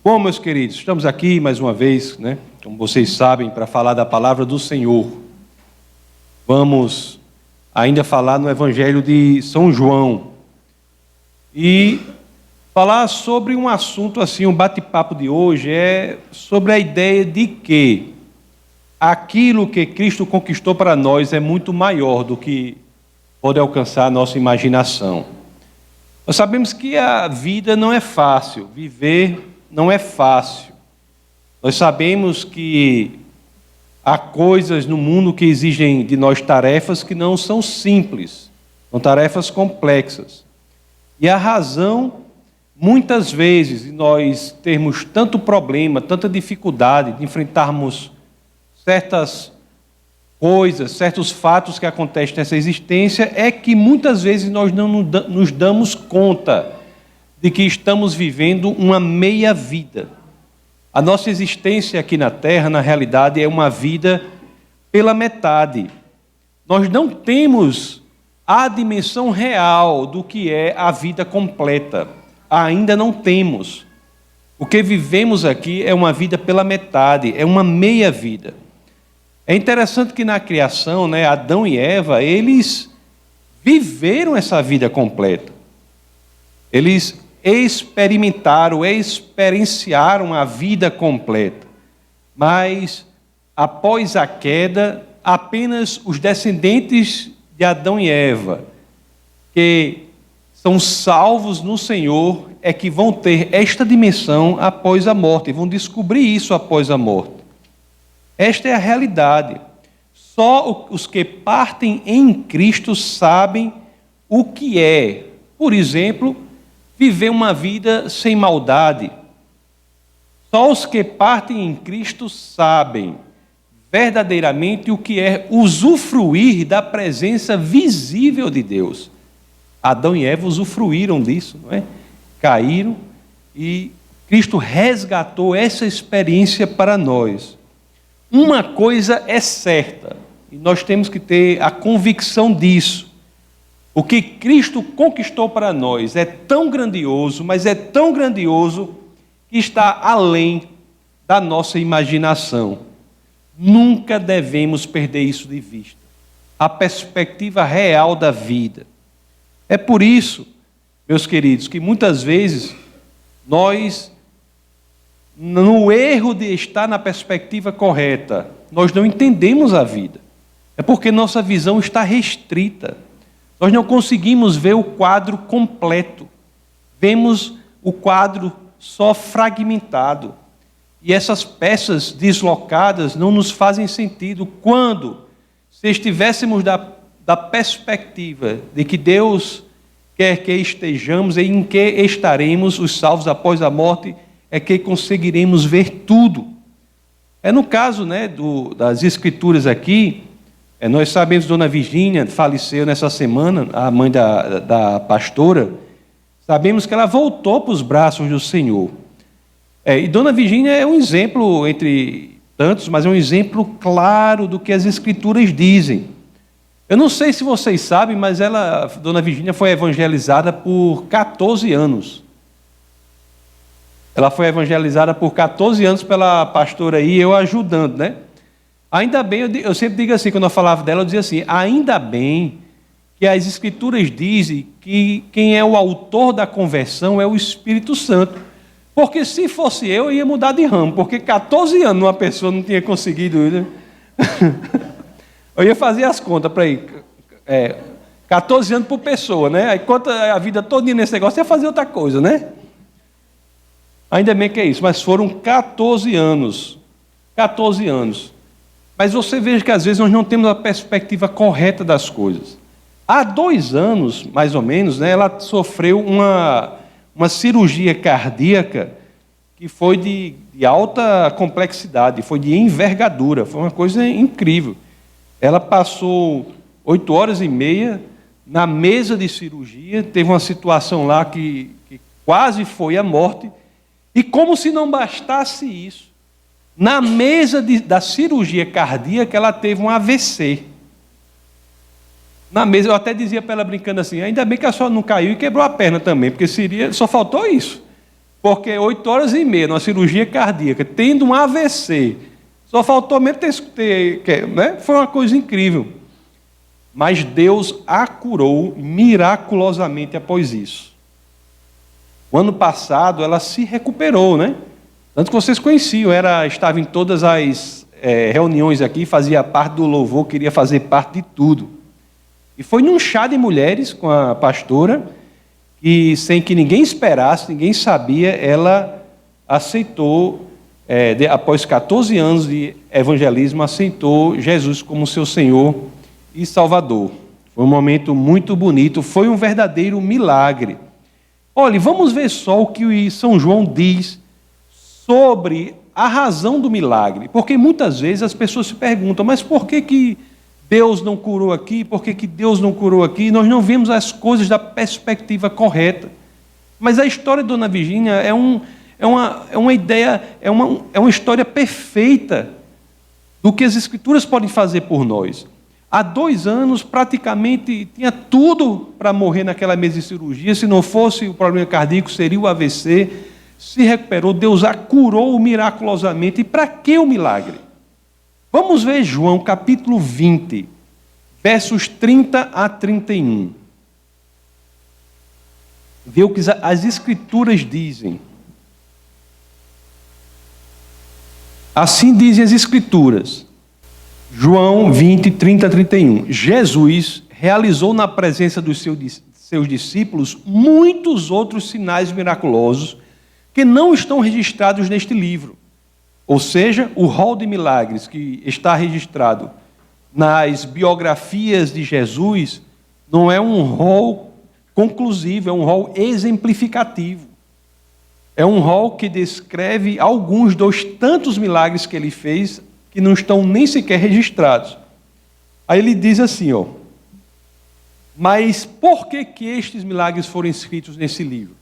Bom, meus queridos, estamos aqui mais uma vez, né? Como vocês sabem, para falar da palavra do Senhor. Vamos ainda falar no Evangelho de São João e falar sobre um assunto assim, um bate-papo de hoje é sobre a ideia de que aquilo que Cristo conquistou para nós é muito maior do que pode alcançar a nossa imaginação. Nós sabemos que a vida não é fácil, viver não é fácil. Nós sabemos que há coisas no mundo que exigem de nós tarefas que não são simples, são tarefas complexas. E a razão, muitas vezes, de nós termos tanto problema, tanta dificuldade de enfrentarmos certas coisas, certos fatos que acontecem nessa existência, é que muitas vezes nós não nos damos conta de que estamos vivendo uma meia-vida. A nossa existência aqui na Terra, na realidade, é uma vida pela metade. Nós não temos a dimensão real do que é a vida completa. Ainda não temos. O que vivemos aqui é uma vida pela metade, é uma meia-vida. É interessante que na criação, né, Adão e Eva, eles viveram essa vida completa. Eles experienciaram a vida completa. Mas, após a queda, apenas os descendentes de Adão e Eva, que são salvos no Senhor, é que vão ter esta dimensão após a morte, vão descobrir isso após a morte. Esta é a realidade. Só os que partem em Cristo sabem o que é, por exemplo, viver uma vida sem maldade. Só os que partem em Cristo sabem verdadeiramente o que é usufruir da presença visível de Deus. Adão e Eva usufruíram disso, não é? Caíram e Cristo resgatou essa experiência para nós. Uma coisa é certa, e nós temos que ter a convicção disso. O que Cristo conquistou para nós é tão grandioso, mas é tão grandioso que está além da nossa imaginação. Nunca devemos perder isso de vista. A perspectiva real da vida. É por isso, meus queridos, que muitas vezes nós, no erro de estar na perspectiva correta, nós não entendemos a vida. É porque nossa visão está restrita. Nós não conseguimos ver o quadro completo. Vemos o quadro só fragmentado. E essas peças deslocadas não nos fazem sentido quando, se estivéssemos da perspectiva de que Deus quer que estejamos e em que estaremos os salvos após a morte, é que conseguiremos ver tudo. É no caso, né, das Escrituras aqui. Nós sabemos que Dona Virgínia faleceu nessa semana, a mãe da pastora. Sabemos que ela voltou para os braços do Senhor. E Dona Virgínia é um exemplo entre tantos, mas é um exemplo claro do que as Escrituras dizem. Eu não sei se vocês sabem, mas Dona Virgínia foi evangelizada por 14 anos. Ela foi evangelizada por 14 anos pela pastora aí, eu ajudando, né? Ainda bem, eu sempre digo assim, quando eu falava dela, eu dizia assim, ainda bem que as Escrituras dizem que quem é o autor da conversão é o Espírito Santo. Porque se fosse eu ia mudar de ramo, porque 14 anos uma pessoa não tinha conseguido, né? Eu ia fazer as contas para ir, 14 anos por pessoa, né? Aí conta a vida toda nesse negócio, ia fazer outra coisa, né? Ainda bem que é isso, mas foram 14 anos. 14 anos. Mas você veja que às vezes nós não temos a perspectiva correta das coisas. Há 2 anos, mais ou menos, né, ela sofreu uma cirurgia cardíaca que foi de alta complexidade, foi de envergadura, foi uma coisa incrível. Ela passou 8h30 na mesa de cirurgia, teve uma situação lá que quase foi a morte, e como se não bastasse isso, na mesa da cirurgia cardíaca, ela teve um AVC. Na mesa, eu até dizia para ela brincando assim, ainda bem que a senhora não caiu e quebrou a perna também, porque só faltou isso. porque 8 horas e meia numa cirurgia cardíaca, tendo um AVC, só faltou mesmo ter, né? Foi uma coisa incrível. Mas Deus a curou miraculosamente após isso. O ano passado ela se recuperou, né? Tanto que vocês conheciam, estava em todas as reuniões aqui, fazia parte do louvor, queria fazer parte de tudo. E foi num chá de mulheres com a pastora, que sem que ninguém esperasse, ninguém sabia, ela aceitou, após 14 anos de evangelismo, aceitou Jesus como seu Senhor e Salvador. Foi um momento muito bonito, foi um verdadeiro milagre. Olha, vamos ver só o que São João diz sobre a razão do milagre, porque muitas vezes as pessoas se perguntam, mas por que Deus não curou aqui, por que Deus não curou aqui? Nós não vemos as coisas da perspectiva correta. Mas a história de Dona Virgínia é uma ideia, é uma história perfeita do que as Escrituras podem fazer por nós. Há 2 anos, praticamente, tinha tudo para morrer naquela mesa de cirurgia. Se não fosse o problema cardíaco, seria o AVC. Se recuperou, Deus a curou miraculosamente. E para que o milagre? Vamos ver João capítulo 20, versos 30 a 31. Ver o que as Escrituras dizem. Assim dizem as Escrituras. João 20, 30 a 31. Jesus realizou na presença dos seus discípulos muitos outros sinais miraculosos que não estão registrados neste livro. Ou seja, o rol de milagres que está registrado nas biografias de Jesus não é um rol conclusivo, é um rol exemplificativo. É um rol que descreve alguns dos tantos milagres que ele fez que não estão nem sequer registrados. Aí ele diz assim, mas por que estes milagres foram escritos nesse livro?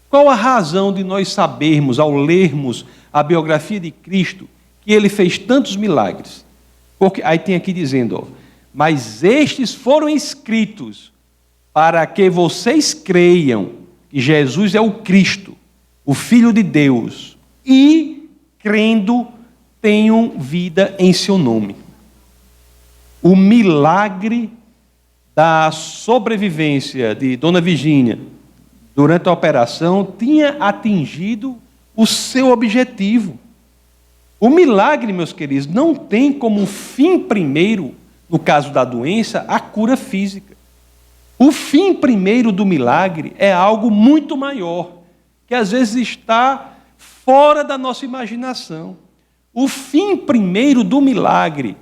Qual a razão de nós sabermos, ao lermos a biografia de Cristo, que ele fez tantos milagres? Porque aí tem aqui dizendo, mas estes foram escritos para que vocês creiam que Jesus é o Cristo, o Filho de Deus, e, crendo, tenham vida em seu nome. O milagre da sobrevivência de Dona Virgínia durante a operação tinha atingido o seu objetivo. O milagre, meus queridos, não tem como fim primeiro, no caso da doença, a cura física. O fim primeiro do milagre é algo muito maior, que às vezes está fora da nossa imaginação. O fim primeiro do milagre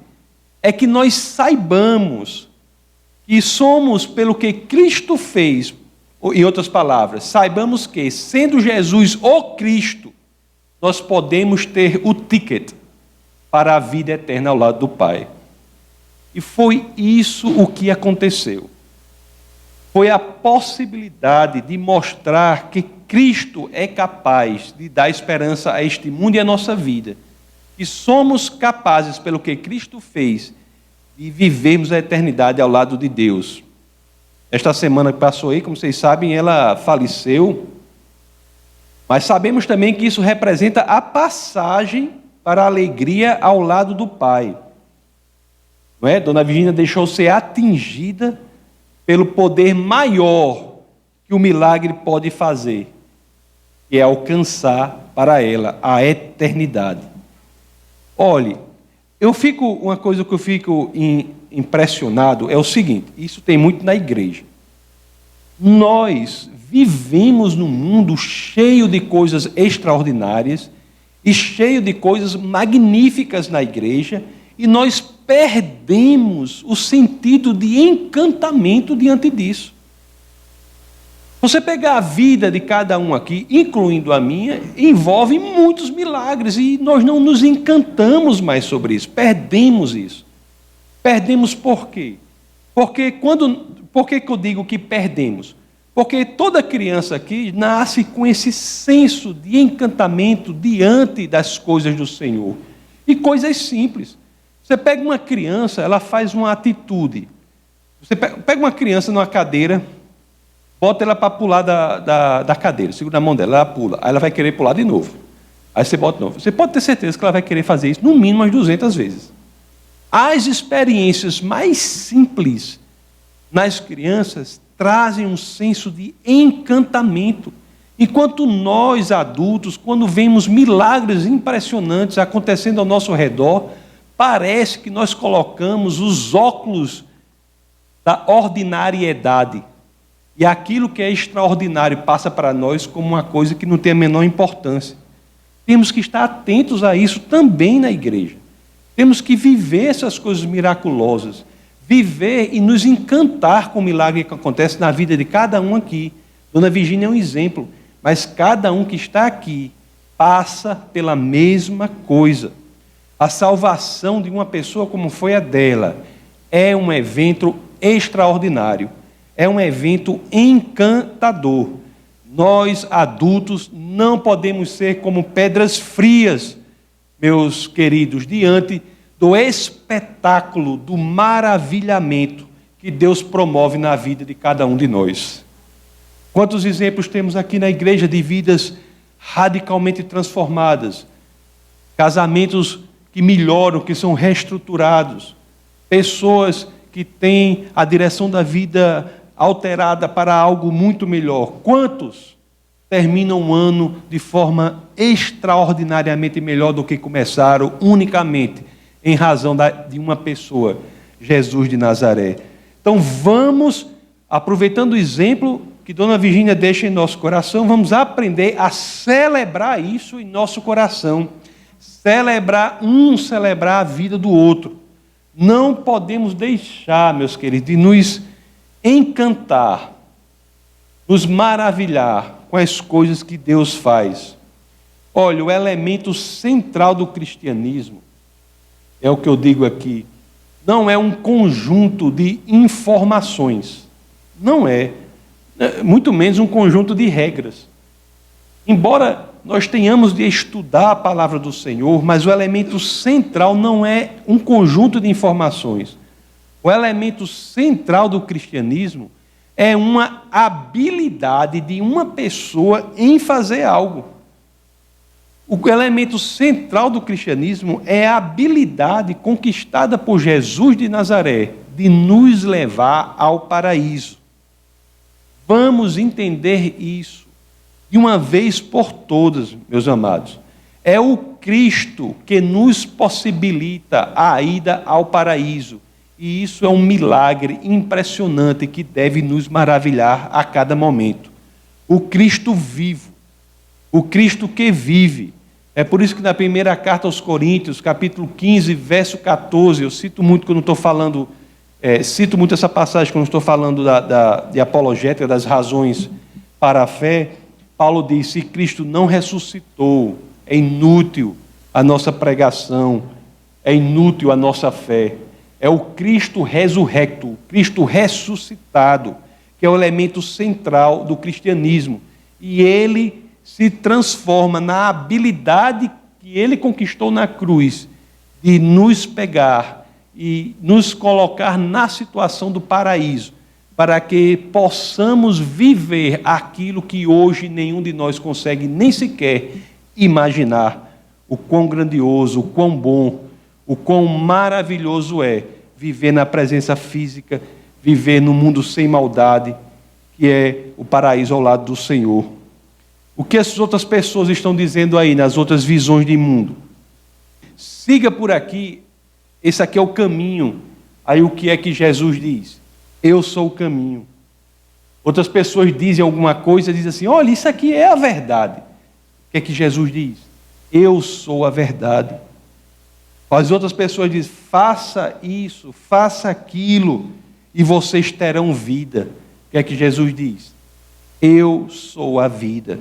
é que nós saibamos que somos pelo que Cristo fez. Em outras palavras, saibamos que, sendo Jesus o Cristo, nós podemos ter o ticket para a vida eterna ao lado do Pai. E foi isso o que aconteceu. Foi a possibilidade de mostrar que Cristo é capaz de dar esperança a este mundo e à nossa vida. Que somos capazes, pelo que Cristo fez, de vivermos a eternidade ao lado de Deus. Esta semana que passou aí, como vocês sabem, ela faleceu, mas sabemos também que isso representa a passagem para a alegria ao lado do Pai. Não é? Dona Virgínia deixou ser atingida pelo poder maior que o milagre pode fazer, que é alcançar para ela a eternidade. Olhe, uma coisa que eu fico impressionado é o seguinte, isso tem muito na igreja. Nós vivemos num mundo cheio de coisas extraordinárias e cheio de coisas magníficas na igreja, e nós perdemos o sentido de encantamento diante disso. Você pegar a vida de cada um aqui, incluindo a minha, envolve muitos milagres e nós não nos encantamos mais sobre isso, perdemos isso. Perdemos por quê? Por que eu digo que perdemos? Porque toda criança aqui nasce com esse senso de encantamento diante das coisas do Senhor. E coisas simples. Você pega uma criança, ela faz uma atitude. Você pega uma criança numa cadeira bota ela para pular da cadeira, segura na mão dela, ela pula, aí ela vai querer pular de novo. Aí você bota de novo. Você pode ter certeza que ela vai querer fazer isso no mínimo umas 200 vezes. As experiências mais simples nas crianças trazem um senso de encantamento. Enquanto nós, adultos, quando vemos milagres impressionantes acontecendo ao nosso redor, parece que nós colocamos os óculos da ordinariedade. E aquilo que é extraordinário passa para nós como uma coisa que não tem a menor importância. Temos que estar atentos a isso também na igreja. Temos que viver essas coisas miraculosas. Viver e nos encantar com o milagre que acontece na vida de cada um aqui. Dona Virgínia é um exemplo. Mas cada um que está aqui passa pela mesma coisa. A salvação de uma pessoa como foi a dela é um evento extraordinário. É um evento encantador. Nós, adultos, não podemos ser como pedras frias, meus queridos, diante do espetáculo, do maravilhamento que Deus promove na vida de cada um de nós. Quantos exemplos temos aqui na igreja de vidas radicalmente transformadas, casamentos que melhoram, que são reestruturados, pessoas que têm a direção da vida alterada para algo muito melhor. Quantos terminam o ano de forma extraordinariamente melhor do que começaram, unicamente em razão de uma pessoa, Jesus de Nazaré? Então vamos, aproveitando o exemplo que Dona Virgínia deixa em nosso coração, vamos aprender a celebrar isso em nosso coração. Celebrar a vida do outro. Não podemos deixar, meus queridos, de nos encantar, nos maravilhar com as coisas que Deus faz. Olha, o elemento central do cristianismo, é o que eu digo aqui, não é um conjunto de informações. Não é. Muito menos um conjunto de regras. Embora nós tenhamos de estudar a palavra do Senhor, mas o elemento central não é um conjunto de informações. O elemento central do cristianismo é uma habilidade de uma pessoa em fazer algo. O elemento central do cristianismo é a habilidade conquistada por Jesus de Nazaré de nos levar ao paraíso. Vamos entender isso de uma vez por todas, meus amados. É o Cristo que nos possibilita a ida ao paraíso. E isso é um milagre impressionante que deve nos maravilhar a cada momento. O Cristo vivo, o Cristo que vive. É por isso que na primeira carta aos Coríntios, capítulo 15, verso 14, eu cito muito quando estou falando... cito muito essa passagem quando estou falando de apologética, das razões para a fé. Paulo diz: se Cristo não ressuscitou, é inútil a nossa pregação, é inútil a nossa fé. É o Cristo ressurrecto, o Cristo ressuscitado, que é o elemento central do cristianismo. E ele se transforma na habilidade que ele conquistou na cruz, de nos pegar e nos colocar na situação do paraíso, para que possamos viver aquilo que hoje nenhum de nós consegue nem sequer imaginar, o quão grandioso, o quão bom, o quão maravilhoso é viver na presença física, viver no mundo sem maldade, que é o paraíso ao lado do Senhor. O que essas outras pessoas estão dizendo aí, nas outras visões de mundo? Siga por aqui, esse aqui é o caminho. Aí o que é que Jesus diz? Eu sou o caminho. Outras pessoas dizem alguma coisa, dizem assim: olha, isso aqui é a verdade. O que é que Jesus diz? Eu sou a verdade. As outras pessoas dizem: faça isso, faça aquilo, e vocês terão vida. O que é que Jesus diz? Eu sou a vida.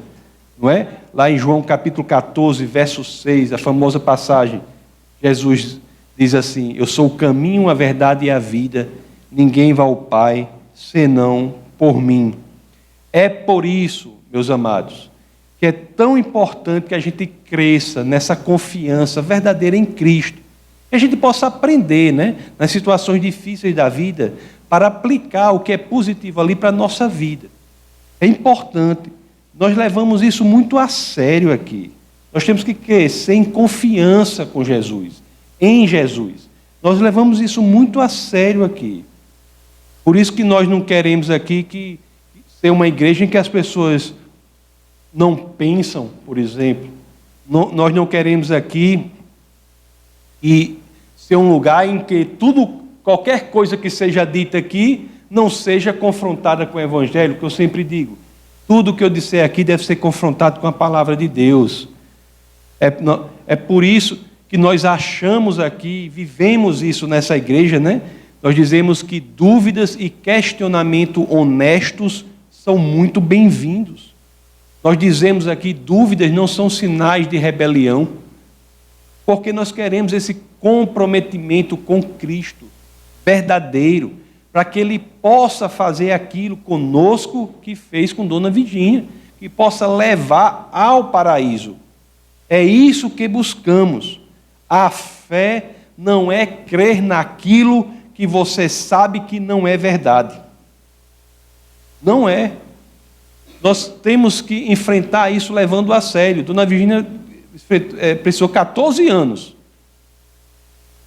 Não é? Lá em João capítulo 14, verso 6, a famosa passagem, Jesus diz assim: eu sou o caminho, a verdade e a vida. Ninguém vai ao Pai senão por mim. É por isso, meus amados, que é tão importante que a gente cresça nessa confiança verdadeira em Cristo. Que a gente possa aprender, né, nas situações difíceis da vida, para aplicar o que é positivo ali para a nossa vida. É importante. Nós levamos isso muito a sério aqui. Nós temos que crescer em confiança com Jesus, em Jesus. Nós levamos isso muito a sério aqui. Por isso que nós não queremos aqui ser uma igreja em que as pessoas não pensam, por exemplo. Nós não queremos aqui ser um lugar em que qualquer coisa que seja dita aqui não seja confrontada com o Evangelho, que eu sempre digo. Tudo que eu disser aqui deve ser confrontado com a palavra de Deus. É por isso que nós achamos aqui, vivemos isso nessa igreja, né? Nós dizemos que dúvidas e questionamento honestos são muito bem-vindos. Nós dizemos aqui, dúvidas não são sinais de rebelião, porque nós queremos esse comprometimento com Cristo, verdadeiro, para que Ele possa fazer aquilo conosco que fez com Dona Virgínia, que possa levar ao paraíso. É isso que buscamos. A fé não é crer naquilo que você sabe que não é verdade. Não é. Nós temos que enfrentar isso levando a sério. Dona Virgínia precisou 14 anos.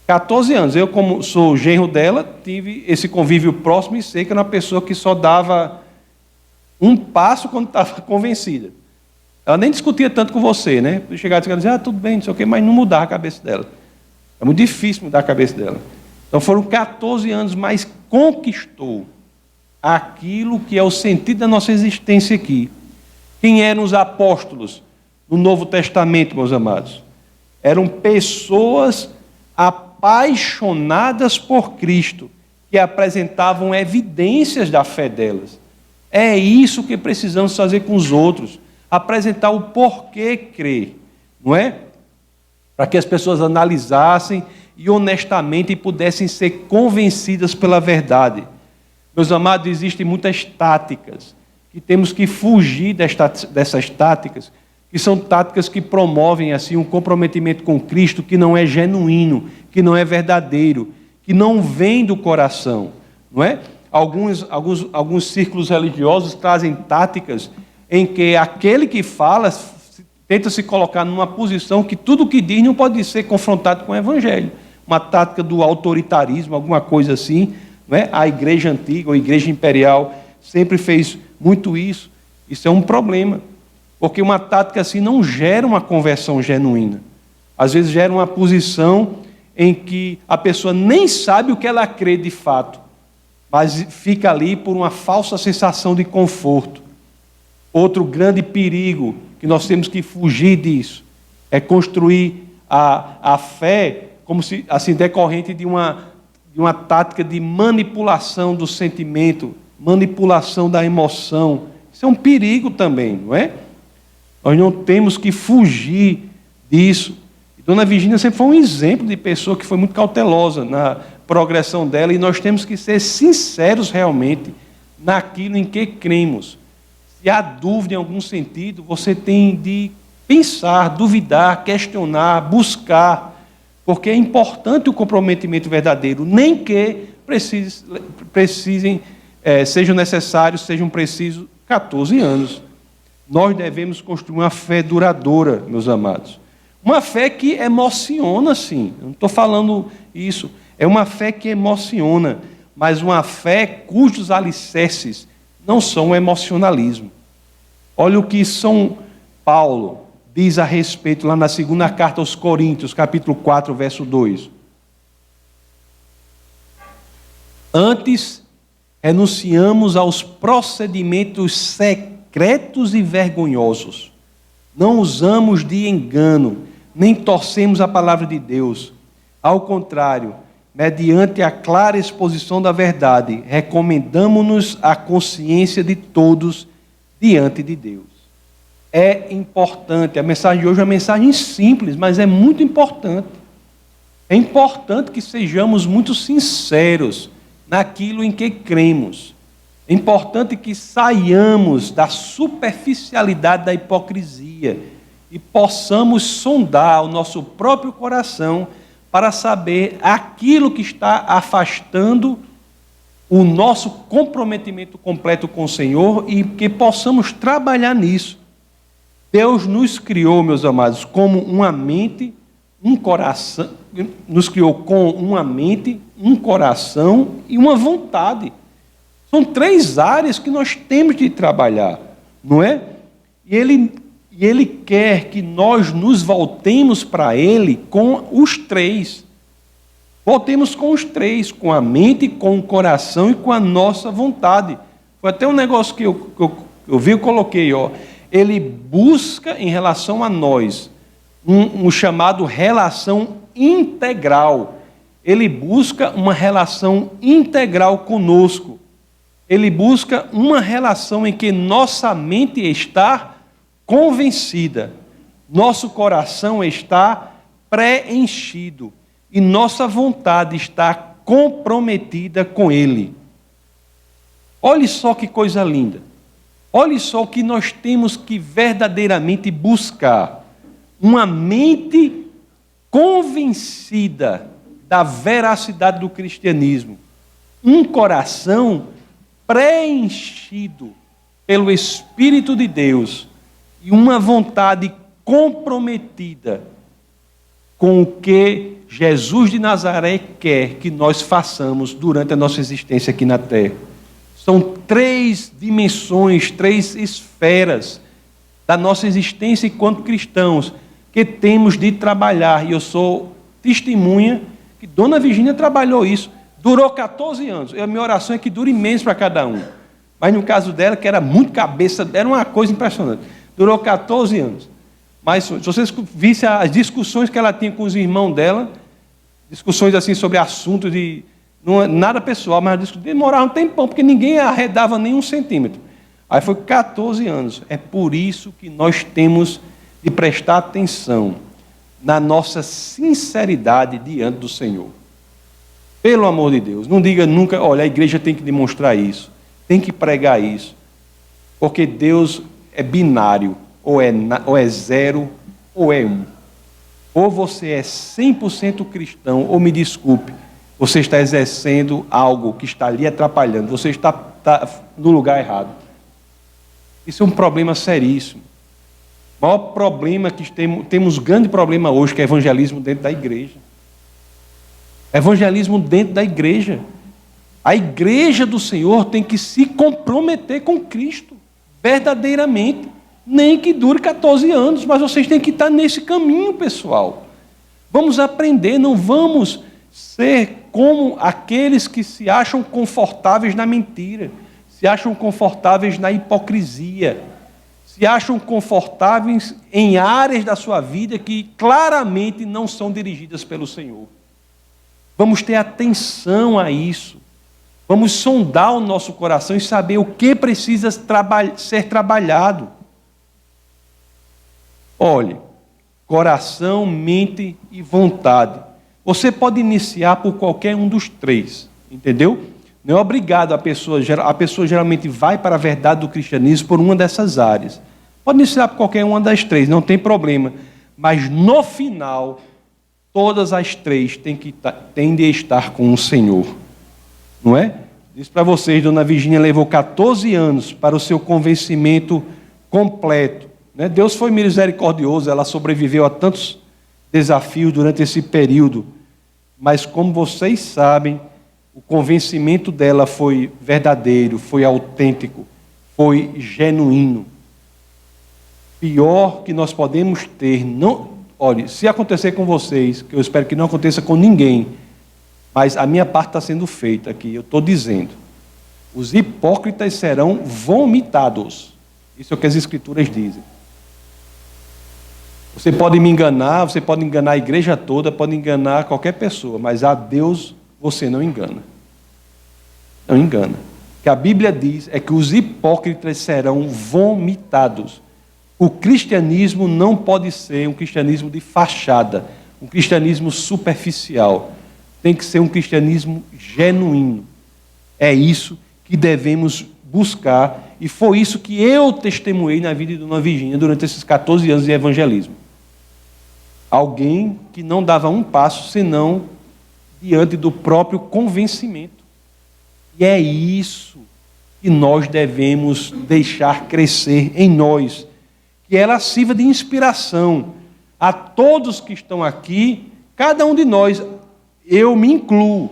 14 anos. Eu, como sou genro dela, tive esse convívio próximo e sei que era uma pessoa que só dava um passo quando estava convencida. Ela nem discutia tanto com você, né? Chegava e dizia, tudo bem, não sei o quê, mas não mudava a cabeça dela. É muito difícil mudar a cabeça dela. Então foram 14 anos, mas conquistou aquilo que é o sentido da nossa existência aqui. Quem eram os apóstolos no Novo Testamento, meus amados? Eram pessoas apaixonadas por Cristo, que apresentavam evidências da fé delas. É isso que precisamos fazer com os outros, apresentar o porquê crer, não é? Para que as pessoas analisassem e honestamente pudessem ser convencidas pela verdade. Meus amados, existem muitas táticas que temos que fugir dessas táticas, que são táticas que promovem assim um comprometimento com Cristo que não é genuíno, que não é verdadeiro, que não vem do coração, não é? Alguns círculos religiosos trazem táticas em que aquele que fala tenta se colocar numa posição que tudo o que diz não pode ser confrontado com o Evangelho. Uma tática do autoritarismo, alguma coisa assim, não é? A igreja antiga, a igreja imperial, sempre fez muito isso. Isso é um problema, porque uma tática assim não gera uma conversão genuína. Às vezes gera uma posição em que a pessoa nem sabe o que ela crê de fato, mas fica ali por uma falsa sensação de conforto. Outro grande perigo que nós temos que fugir disso é construir a fé como se assim decorrente de uma tática de manipulação do sentimento, manipulação da emoção. Isso é um perigo também, não é? Nós não temos que fugir disso. E Dona Virgínia sempre foi um exemplo de pessoa que foi muito cautelosa na progressão dela, e nós temos que ser sinceros realmente naquilo em que cremos. Se há dúvida em algum sentido, você tem de pensar, duvidar, questionar, buscar, porque é importante o comprometimento verdadeiro, nem que sejam necessários, sejam precisos 14 anos. Nós devemos construir uma fé duradoura, meus amados. Uma fé que emociona, sim. Eu não estou falando isso. É uma fé que emociona, mas uma fé cujos alicerces não são o emocionalismo. Olha o que São Paulo diz a respeito lá na segunda carta aos Coríntios, capítulo 4, verso 2. Antes, renunciamos aos procedimentos secretos e vergonhosos. Não usamos de engano, nem torcemos a palavra de Deus. Ao contrário, mediante a clara exposição da verdade, recomendamos-nos à consciência de todos diante de Deus. É importante, a mensagem de hoje é uma mensagem simples, mas é muito importante. É importante que sejamos muito sinceros naquilo em que cremos. É importante que saiamos da superficialidade da hipocrisia e possamos sondar o nosso próprio coração para saber aquilo que está afastando o nosso comprometimento completo com o Senhor e que possamos trabalhar nisso. Deus nos criou, meus amados, como uma mente, um coração, nos criou com uma mente, um coração e uma vontade. São 3 áreas que nós temos de trabalhar, não é? E Ele quer que nós nos voltemos para Ele com os 3. Voltemos com os 3, com a mente, com o coração e com a nossa vontade. Foi até um negócio que eu vi, eu coloquei, ó. Ele busca em relação a nós um chamado relação integral. Ele busca uma relação integral conosco. Ele busca uma relação em que nossa mente está convencida, nosso coração está preenchido e nossa vontade está comprometida com Ele. Olhe só que coisa linda. Olhe só o que nós temos que verdadeiramente buscar. Uma mente convencida da veracidade do cristianismo. Um coração preenchido pelo Espírito de Deus e uma vontade comprometida com o que Jesus de Nazaré quer que nós façamos durante a nossa existência aqui na Terra. São 3 dimensões, 3 esferas da nossa existência enquanto cristãos que temos de trabalhar. E eu sou testemunha que Dona Virgínia trabalhou isso. Durou 14 anos. A minha oração é que dure menos para cada um. Mas no caso dela, que era muito cabeça, era uma coisa impressionante. Durou 14 anos. Mas se vocês vissem as discussões que ela tinha com os irmãos dela, discussões assim sobre assuntos de... Não, nada pessoal, mas demorava um tempão, porque ninguém arredava nem 1 centímetro. Aí foi 14 anos. É por isso que nós temos de prestar atenção na nossa sinceridade diante do Senhor. Pelo amor de Deus, não diga nunca, olha, a igreja tem que demonstrar isso, tem que pregar isso, porque Deus é binário, ou é 0, ou é 1. Ou você é 100% cristão, ou me desculpe, você está exercendo algo que está lhe atrapalhando, você está no lugar errado. Isso é um problema seríssimo. O maior problema que temos um grande problema hoje, que é evangelismo dentro da igreja. Evangelismo dentro da igreja. A igreja do Senhor tem que se comprometer com Cristo, verdadeiramente. Nem que dure 14 anos, mas vocês têm que estar nesse caminho, pessoal. Vamos aprender, não vamos ser como aqueles que se acham confortáveis na mentira, se acham confortáveis na hipocrisia, se acham confortáveis em áreas da sua vida que claramente não são dirigidas pelo Senhor. Vamos ter atenção a isso. Vamos sondar o nosso coração e saber o que precisa ser trabalhado. Olhe, coração, mente e vontade. Você pode iniciar por qualquer um dos 3, entendeu? Não é obrigado, a pessoa geralmente vai para a verdade do cristianismo por uma dessas áreas. Pode iniciar por qualquer uma das 3, não tem problema. Mas no final, todas as 3 têm de estar com o Senhor. Não é? Diz para vocês, Dona Virgínia levou 14 anos para o seu convencimento completo. Né? Deus foi misericordioso, ela sobreviveu a tantos desafios durante esse período. Mas como vocês sabem, o convencimento dela foi verdadeiro, foi autêntico, foi genuíno. Pior que nós podemos ter, olha, se acontecer com vocês, que eu espero que não aconteça com ninguém, mas a minha parte está sendo feita aqui, eu estou dizendo, os hipócritas serão vomitados. Isso é o que as Escrituras dizem. Você pode me enganar, você pode enganar a igreja toda, pode enganar qualquer pessoa, mas a Deus você não engana. Não engana. O que a Bíblia diz é que os hipócritas serão vomitados. O cristianismo não pode ser um cristianismo de fachada, um cristianismo superficial. Tem que ser um cristianismo genuíno. É isso que devemos buscar, e foi isso que eu testemunhei na vida de Dona Virgínia durante esses 14 anos de evangelismo. Alguém que não dava um passo senão diante do próprio convencimento. E é isso que nós devemos deixar crescer em nós, que ela sirva de inspiração a todos que estão aqui, cada um de nós, eu me incluo,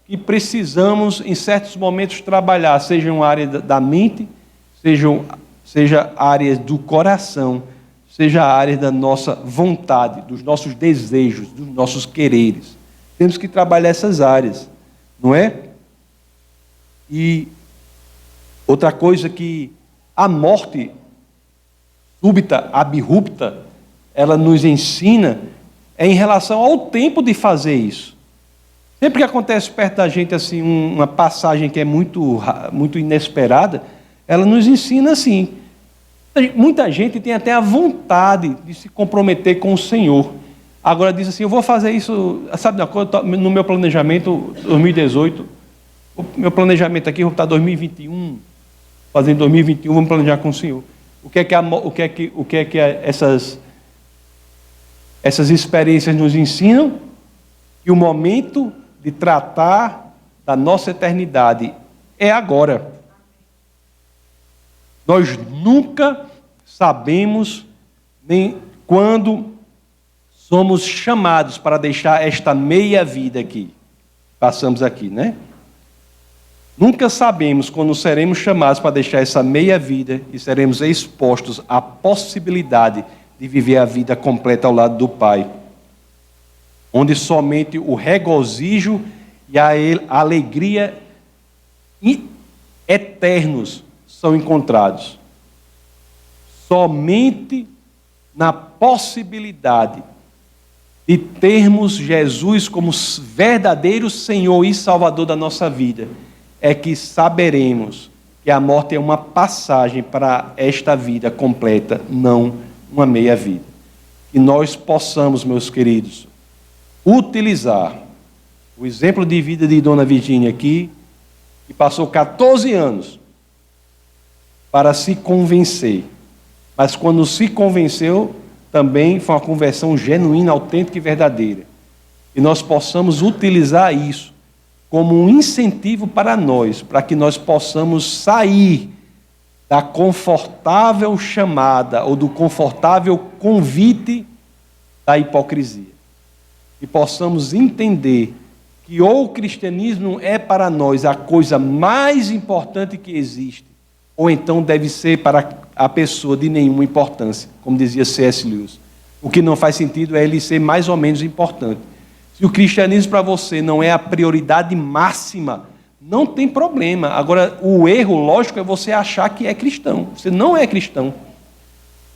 que precisamos em certos momentos trabalhar, seja uma área da mente, seja áreas do coração, seja a área da nossa vontade, dos nossos desejos, dos nossos quereres. Temos que trabalhar essas áreas, não é? E outra coisa que a morte súbita, abrupta, ela nos ensina é em relação ao tempo de fazer isso. Sempre que acontece perto da gente assim uma passagem que é muito inesperada, ela nos ensina assim. Muita gente tem até a vontade de se comprometer com o Senhor. Agora diz assim, eu vou fazer isso, sabe uma coisa, no meu planejamento 2018, o meu planejamento aqui, eu vou estar 2021, fazendo 2021, vamos planejar com o Senhor. O que é que essas experiências nos ensinam? Que o momento de tratar da nossa eternidade é agora. Nós nunca sabemos nem quando somos chamados para deixar esta meia vida aqui. Passamos aqui, né? Nunca sabemos quando seremos chamados para deixar essa meia vida e seremos expostos à possibilidade de viver a vida completa ao lado do Pai, onde somente o regozijo e a alegria eternos são encontrados. Somente na possibilidade de termos Jesus como verdadeiro Senhor e Salvador da nossa vida, é que saberemos que a morte é uma passagem para esta vida completa, não uma meia vida. Que nós possamos, meus queridos, utilizar o exemplo de vida de Dona Virgínia aqui, que passou 14 anos para se convencer, mas quando se convenceu, também foi uma conversão genuína, autêntica e verdadeira. E nós possamos utilizar isso como um incentivo para nós, para que nós possamos sair da confortável chamada ou do confortável convite da hipocrisia. E possamos entender que ou o cristianismo é para nós a coisa mais importante que existe, ou então deve ser para a pessoa de nenhuma importância, como dizia C.S. Lewis. O que não faz sentido é ele ser mais ou menos importante. Se o cristianismo para você não é a prioridade máxima, não tem problema. Agora, o erro, lógico, é você achar que é cristão. Você não é cristão.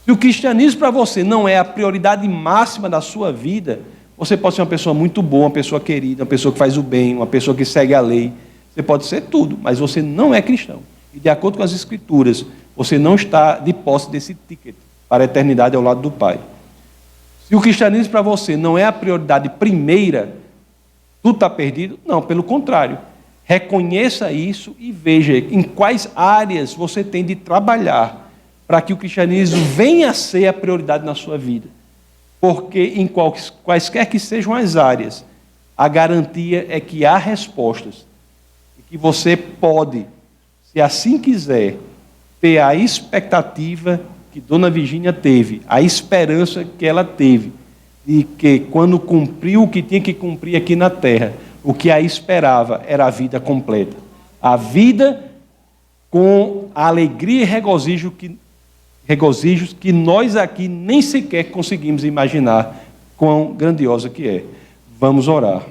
Se o cristianismo para você não é a prioridade máxima da sua vida, você pode ser uma pessoa muito boa, uma pessoa querida, uma pessoa que faz o bem, uma pessoa que segue a lei. Você pode ser tudo, mas você não é cristão. E de acordo com as Escrituras, você não está de posse desse ticket para a eternidade ao lado do Pai. Se o cristianismo para você não é a prioridade primeira, tudo está perdido? Não, pelo contrário. Reconheça isso e veja em quais áreas você tem de trabalhar para que o cristianismo venha a ser a prioridade na sua vida. Porque em quaisquer que sejam as áreas, a garantia é que há respostas e que você pode, se assim quiser, ter a expectativa que Dona Virgínia teve, a esperança que ela teve, de que quando cumpriu o que tinha que cumprir aqui na terra, o que a esperava era a vida completa. A vida com a alegria e regozijos que nós aqui nem sequer conseguimos imaginar quão grandiosa que é. Vamos orar.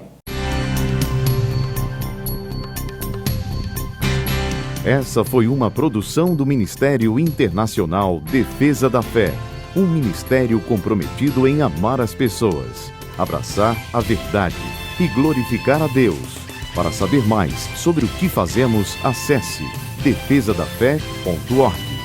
Essa foi uma produção do Ministério Internacional Defesa da Fé, um ministério comprometido em amar as pessoas, abraçar a verdade e glorificar a Deus. Para saber mais sobre o que fazemos, acesse defesadafé.org.